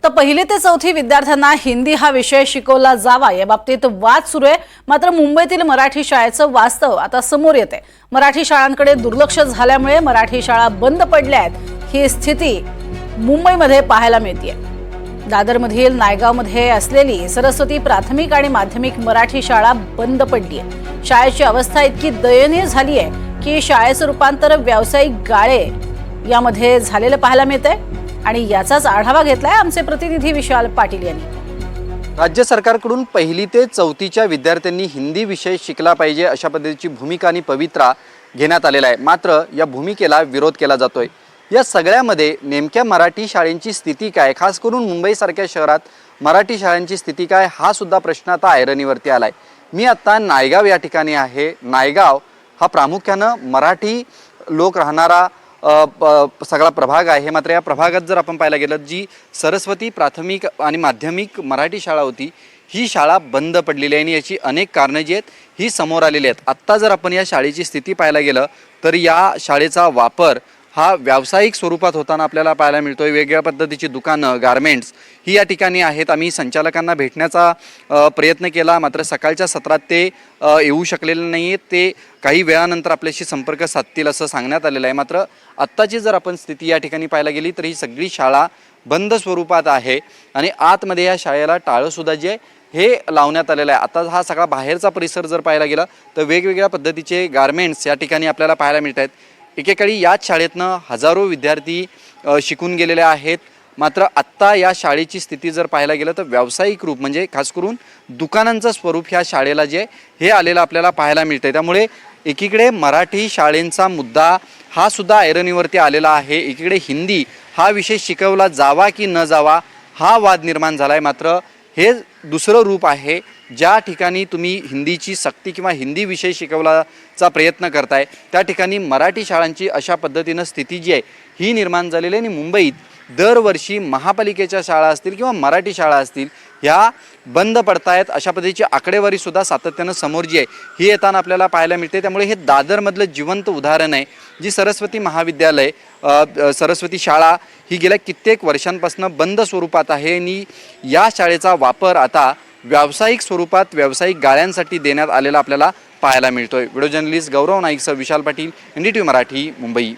तर पहिली ते चौथी विद्यार्थ्यांना हिंदी हा विषय शिकवला जावा या बाबतीत वाद सुरू आहे। मात्र मुंबईतील मराठी शाळेचं वास्तव आता समोर येते। मराठी शाळांकडे दुर्लक्ष झाल्यामुळे मराठी शाळा बंद पडल्या आहेत ही स्थिती मुंबईमध्ये पाहायला मिळते। दादरमधील नायगावमध्ये असलेली सरस्वती प्राथमिक आणि माध्यमिक मराठी शाळा बंद पडली आहे। शाळेची अवस्था इतकी दयनीय झाली आहे की शाळेचं रूपांतर व्यावसायिक गाळे यामध्ये झालेलं पाहायला मिळतंय आणि याचाच आढावा घेतलाय आमचे प्रतिनिधी विशाल पाटील यांनी। राज्य सरकारकडून पहिली ते चौथीच्या विद्यार्थ्यांनी हिंदी विषय शिकला पाहिजे अशा पद्धतीची भूमिका आणि पवित्रा घेण्यात आलेला आहे। मात्र या भूमिकेला विरोध केला जातोय। या सगळ्यामध्ये नेमक्या मराठी शाळांची स्थिती काय, खास करून मुंबईसारख्या शहरात मराठी शाळांची स्थिती काय, हा सुद्धा प्रश्न आता ऐरणीवरती आलाय। मी आता नायगाव या ठिकाणी आहे। नायगाव हा प्रामुख्यानं मराठी लोक राहणारा सगळा प्रभाग आहे। मात्र या प्रभागात जर आपण पाहायला गेलं, जी सरस्वती प्राथमिक आणि माध्यमिक मराठी शाळा होती ही शाळा बंद पडलेली आहे आणि याची अनेक कारणं जी आहेत ही समोर आलेली आहेत। आत्ता जर आपण या शाळेची स्थिती पाहायला गेलं तर या शाळेचा वापर हा व्यावसायिक स्वरूपात होताना आपल्याला पाहायला मिळतोय। वेगवेगळ्या पद्धतीची दुकानं, गारमेंट्स ही या ठिकाणी आहेत। आम्ही संचालकांना भेटण्याचा प्रयत्न केला, मात्र सकाळच्या सत्रात ते येऊ शकलेले नाही आहेत। ते काही वेळानंतर आपल्याशी संपर्क साधतील असं सांगण्यात आलेलं आहे। मात्र आत्ताची जर आपण स्थिती या ठिकाणी पाहायला गेली तर ही सगळी शाळा बंद स्वरूपात आहे आणि आतमध्ये या शाळेला टाळंसुद्धा जे हे लावण्यात आलेलं आहे। आता हा सगळा बाहेरचा परिसर जर पाहायला गेला तर वेगवेगळ्या पद्धतीचे गारमेंट्स या ठिकाणी आपल्याला पाहायला मिळत आहेत। एकेकाळी याच शाळेतनं हजारो विद्यार्थी शिकून गेलेले आहेत। मात्र आत्ता या शाळेची स्थिती जर पाहायला गेलं तर व्यावसायिक रूप म्हणजे खास करून दुकानांचं स्वरूप ह्या शाळेला जे हे आलेलं आपल्याला पाहायला मिळतं आहे। त्यामुळे एकीकडे मराठी शाळेंचा मुद्दा हा सुद्धा ऐरणीवरती आलेला आहे, एकीकडे हिंदी हा विषय शिकवला जावा की न जावा हा वाद निर्माण झाला आहे। मात्र हे दुसरं रूप आहे, ज्या ठिकाणी तुम्ही हिंदीची सक्ती किंवा हिंदी विषय शिकवण्याचा प्रयत्न करताय त्या ठिकाणी मराठी शाळांची अशा पद्धतीनं स्थिती जी आहे ही निर्माण झालेली आहे। आणि मुंबईत दरवर्षी महापालिकेच्या शाळा असतील किंवा मराठी शाळा असतील ह्या बंद पडतायत अशा पद्धतीची आकडेवारीसुद्धा सातत्यानं समोर जी आहे ही येताना आपल्याला पाहायला मिळते। त्यामुळे हे दादरमधलं जिवंत उदाहरण आहे, जी सरस्वती महाविद्यालय सरस्वती शाळा ही गेल्या कित्येक वर्षांपासून बंद स्वरूपात आहे आणि या शाळेचा वापर आता व्यावसायिक स्वरूपात व्यावसायिक गाळ्यांसाठी देण्यात आलेला आपल्याला पाहायला मिळतोय। व्हिडिओ जर्नलिस्ट गौरव नाईकसह विशाल पाटील, NDTV मराठी, मुंबई।